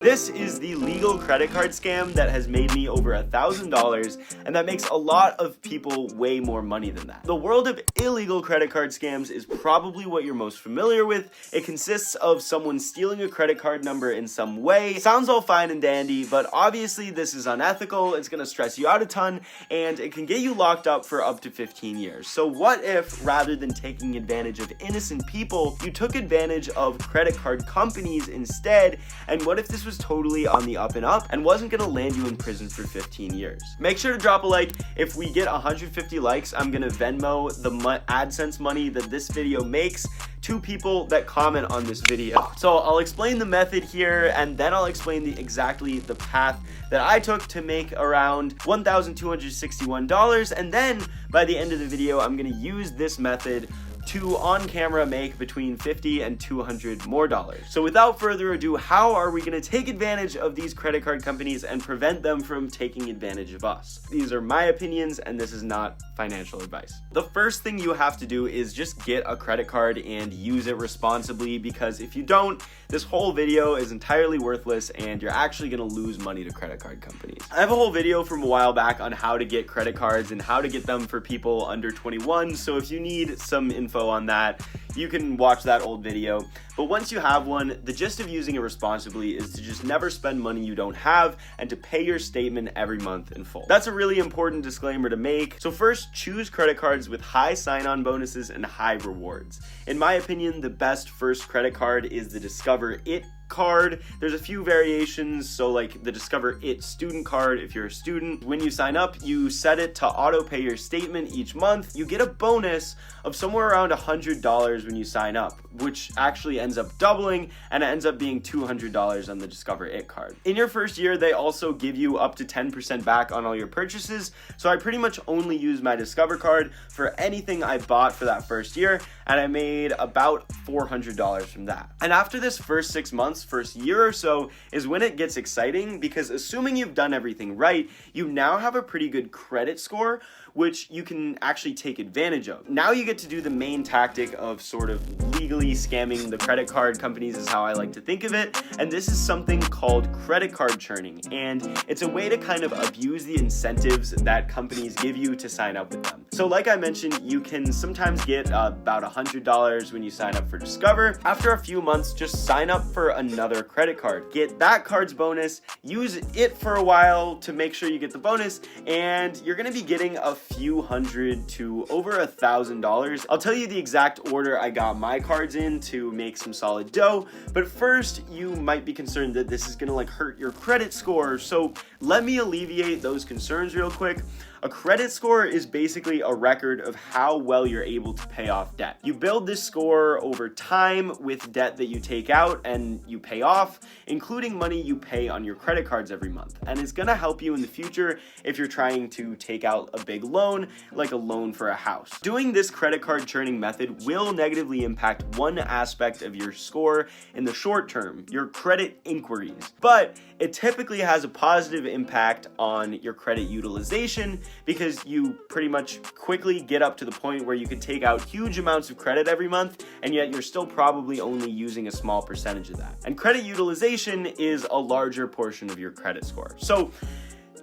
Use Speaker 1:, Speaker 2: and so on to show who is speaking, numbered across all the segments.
Speaker 1: This is the legal credit card scam that has made me over $1,000, and that makes a lot of people way more money than that. The world of illegal credit card scams is probably what you're most familiar with. It consists of someone stealing a credit card number in some way. Sounds all fine and dandy, but obviously this is unethical, it's gonna stress you out a ton, and it can get you locked up for up to 15 years. So what if, rather than taking advantage of innocent people, you took advantage of credit card companies instead, and what if this was totally on the up and up and wasn't gonna land you in prison for 15 years. Make sure to drop a like. If we get 150 likes, I'm gonna Venmo the AdSense money that this video makes to people that comment on this video. So I'll explain the method here, and then I'll explain exactly the path that I took to make around $1,261, and then by the end of the video, I'm gonna use this method to on camera make between $50 and $200 more. So without further ado, how are we gonna take advantage of these credit card companies and prevent them from taking advantage of us? These are my opinions, and this is not financial advice. The first thing you have to do is just get a credit card and use it responsibly, because if you don't, this whole video is entirely worthless and you're actually gonna lose money to credit card companies. I have a whole video from a while back on how to get credit cards and how to get them for people under 21, so if you need some info on that, you can watch that old video. But once you have one, the gist of using it responsibly is to just never spend money you don't have and to pay your statement every month in full. That's a really important disclaimer to make. So first, choose credit cards with high sign-on bonuses and high rewards. In my opinion, the best first credit card is the Discover It card. There's a few variations, so like the Discover It student card if you're a student. When you sign up, you set it to auto pay your statement each month. You get a bonus of somewhere around $100 when you sign up, which actually ends up doubling, and it ends up being $200 on the Discover It card. In your first year, they also give you up to 10% back on all your purchases, so I pretty much only use my Discover card for anything I bought for that first year, and I made about $400 from that. And after this first 6 months, first year or so, is when it gets exciting, because assuming you've done everything right, you now have a pretty good credit score, which you can actually take advantage of. Now you get to do the main tactic of sort of legally scamming the credit card companies, is how I like to think of it, and this is something called credit card churning, and it's a way to kind of abuse the incentives that companies give you to sign up with them. So like I mentioned, you can sometimes get about $100 when you sign up for Discover. After a few months, just sign up for another credit card. Get that card's bonus, use it for a while to make sure you get the bonus, and you're gonna be getting a few hundred to over $1,000. I'll tell you the exact order I got my cards in to make some solid dough, but first you might be concerned that this is gonna like hurt your credit score, so let me alleviate those concerns real quick. A credit score is basically a record of how well you're able to pay off debt. You build this score over time with debt that you take out and you pay off, including money you pay on your credit cards every month. And it's gonna help you in the future if you're trying to take out a big loan, like a loan for a house. Doing this credit card churning method will negatively impact one aspect of your score in the short term, your credit inquiries. But it typically has a positive impact on your credit utilization, because you pretty much quickly get up to the point where you could take out huge amounts of credit every month, and yet you're still probably only using a small percentage of that. And credit utilization is a larger portion of your credit score. So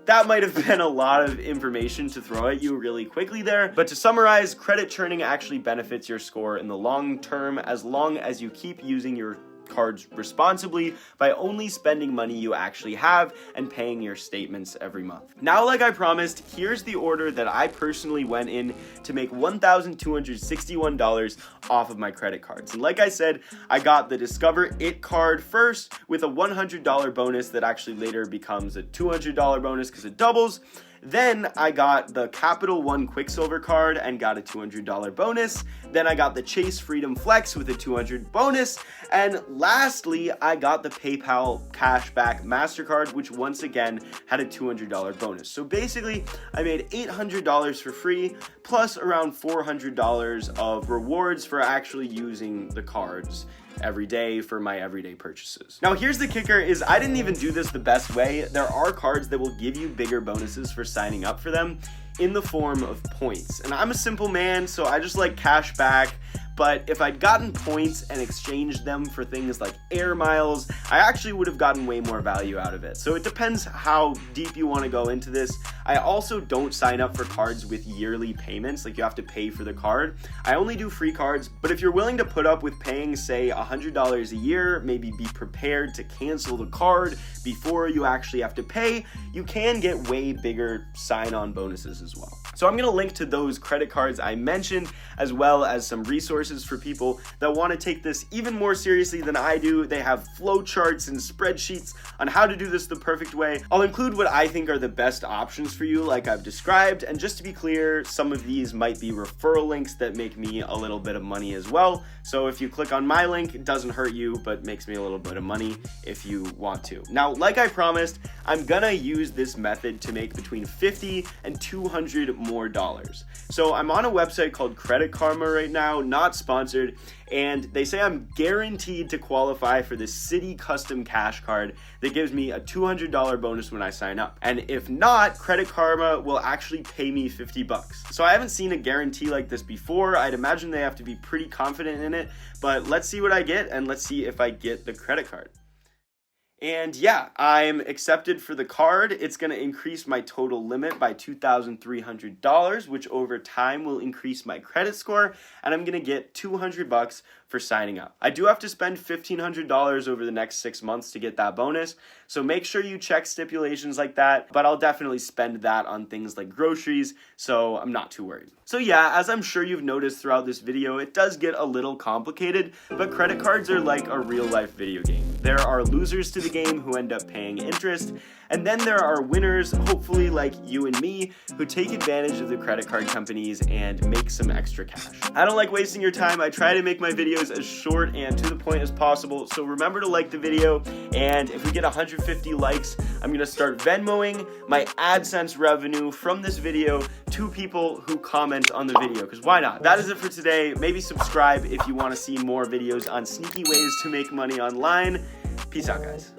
Speaker 1: that might have been a lot of information to throw at you really quickly there, but to summarize, credit churning actually benefits your score in the long term as long as you keep using your cards responsibly by only spending money you actually have and paying your statements every month. Now, like I promised, here's the order that I personally went in to make $1,261 off of my credit cards. And like I said, I got the Discover It card first with a $100 bonus that actually later becomes a $200 bonus because it doubles. Then I got the Capital One Quicksilver card and got a $200 bonus. Then I got the Chase Freedom Flex with a $200 bonus. And lastly, I got the PayPal Cashback MasterCard, which once again had a $200 bonus. So basically, I made $800 for free, plus around $400 of rewards for actually using the cards every day for my everyday purchases. Now here's the kicker, is I didn't even do this the best way. There are cards that will give you bigger bonuses for signing up for them in the form of points. And I'm a simple man, so I just like cash back but if I'd gotten points and exchanged them for things like air miles, I actually would have gotten way more value out of it. So it depends how deep you want to go into this. I also don't sign up for cards with yearly payments, like you have to pay for the card. I only do free cards, but if you're willing to put up with paying, say, $100 a year, maybe be prepared to cancel the card before you actually have to pay, you can get way bigger sign-on bonuses as well. So I'm gonna link to those credit cards I mentioned, as well as some resources for people that want to take this even more seriously than I do. They have flowcharts and spreadsheets on how to do this the perfect way. I'll include what I think are the best options for you, like I've described, and just to be clear, some of these might be referral links that make me a little bit of money as well. So if you click on my link, it doesn't hurt you, but makes me a little bit of money if you want to. Now, like I promised, I'm gonna use this method to make between $50 and $200 more dollars. So I'm on a website called Credit Karma right now, not sponsored, and they say I'm guaranteed to qualify for this Citi custom cash card that gives me a $200 bonus when I sign up. And if not, Credit Karma will actually pay me $50. So I haven't seen a guarantee like this before. I'd imagine they have to be pretty confident in it, but let's see what I get and let's see if I get the credit card. And yeah, I'm accepted for the card. It's going to increase my total limit by $2,300, which over time will increase my credit score, and I'm going to get $200 for signing up. I do have to spend $1,500 over the next 6 months to get that bonus, so make sure you check stipulations like that, but I'll definitely spend that on things like groceries, so I'm not too worried. So yeah, as I'm sure you've noticed throughout this video, it does get a little complicated, but credit cards are like a real-life video game. There are losers to the game who end up paying interest, and then there are winners, hopefully like you and me, who take advantage of the credit card companies and make some extra cash. I don't like wasting your time. I try to make my videos as short and to the point as possible, so remember to like the video, and if we get 150 likes, I'm gonna start Venmoing my AdSense revenue from this video to people who comment on the video, because why not? That is it for today. Maybe subscribe if you want to see more videos on sneaky ways to make money online. Peace out, guys.